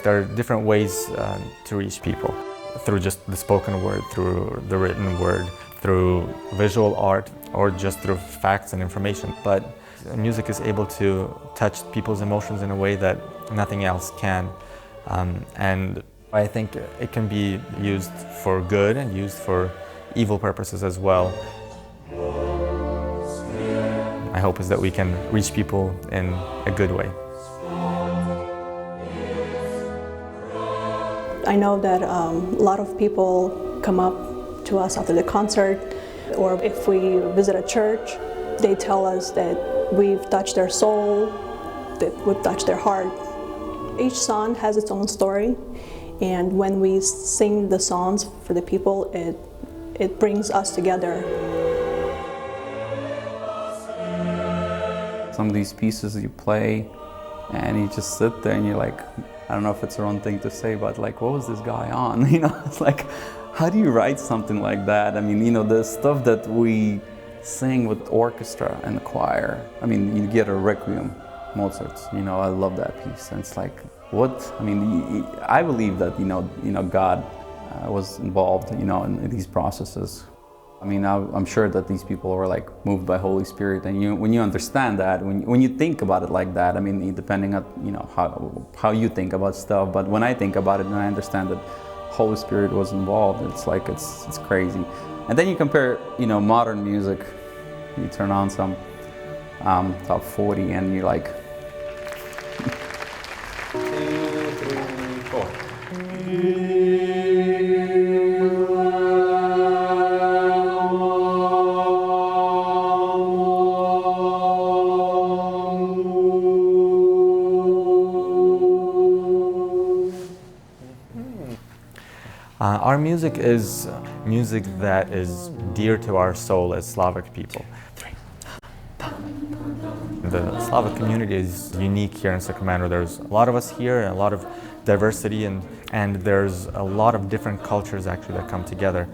There are different ways to reach people, through just the spoken word, through the written word, through visual art, or just through facts and information. But music is able to touch people's emotions in a way that nothing else can. And I think it can be used for good and used for evil purposes as well. My hope is that we can reach people in a good way. I know that a lot of people come up to us after the concert, or if we visit a church, they tell us that we've touched their soul, that we've touched their heart. Each song has its own story, and when we sing the songs for the people, it brings us together. Some of these pieces you play and you just sit there and you're like, I don't know if it's the wrong thing to say, but like, what was this guy on? You know, it's like, how do you write something like that? I mean, you know, the stuff that we sing with orchestra and the choir. I mean, you get a Requiem, Mozart, you know, I love that piece. And it's like, what? I mean, I believe that, you know, God was involved, you know, in these processes. I mean, I'm sure that these people were like moved by Holy Spirit, and when you understand that, when you think about it like that, I mean, depending on, you know, how you think about stuff, but when I think about it and I understand that Holy Spirit was involved, it's like, it's crazy. And then you compare, you know, modern music, you turn on some top 40 and you're like, 2, 3, 4. Our music is music that is dear to our soul as Slavic people. The Slavic community is unique here in Sacramento. There's a lot of us here, and a lot of diversity, and there's a lot of different cultures actually that come together.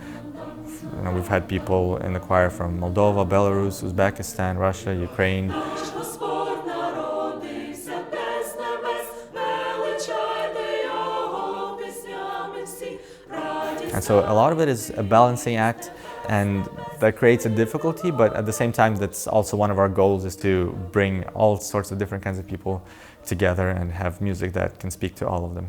You know, we've had people in the choir from Moldova, Belarus, Uzbekistan, Russia, Ukraine. And so a lot of it is a balancing act, and that creates a difficulty, but at the same time, that's also one of our goals, is to bring all sorts of different kinds of people together and have music that can speak to all of them.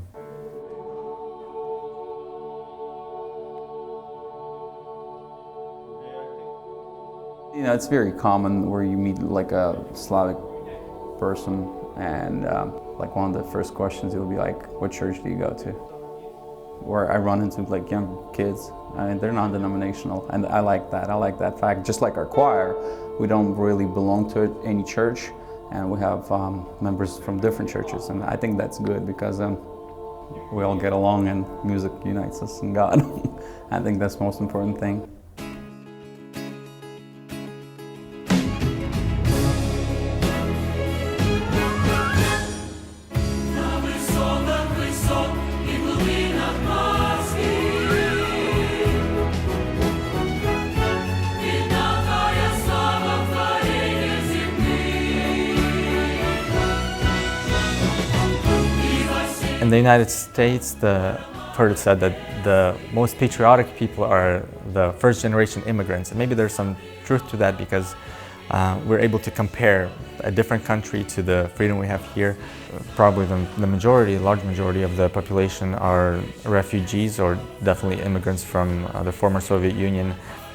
You know, it's very common where you meet like a Slavic person, and like one of the first questions, it will be like, what church do you go to? Where I run into like young kids, and they're non-denominational, and I like that fact. Just like our choir, we don't really belong to any church, and we have members from different churches, and I think that's good because we all get along and music unites us in God. I think that's the most important thing. In the United States, I've heard it said that the most patriotic people are the first-generation immigrants, and maybe there's some truth to that, because we're able to compare a different country to the freedom we have here. Probably the large majority of the population are refugees, or definitely immigrants from the former Soviet Union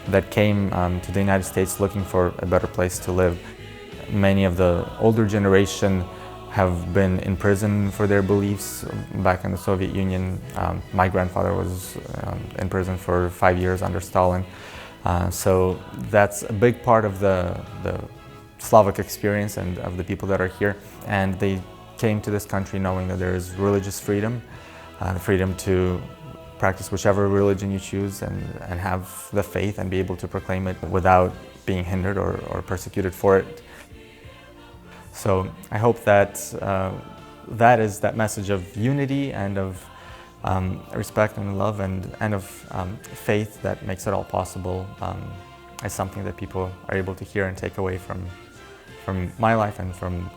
that came to the United States looking for a better place to live. Many of the older generation have been in prison for their beliefs back in the Soviet Union. My grandfather was in prison for 5 years under Stalin. So that's a big part of the Slavic experience and of the people that are here. And they came to this country knowing that there is religious freedom, the freedom to practice whichever religion you choose and have the faith and be able to proclaim it without being hindered or persecuted for it. So I hope that that message of unity and of respect and love and of faith that makes it all possible is something that people are able to hear and take away from my life and from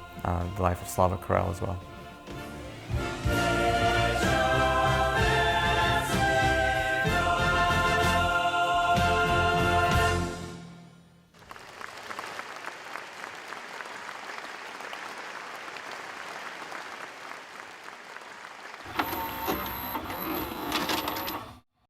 the life of Slavic Chorale as well.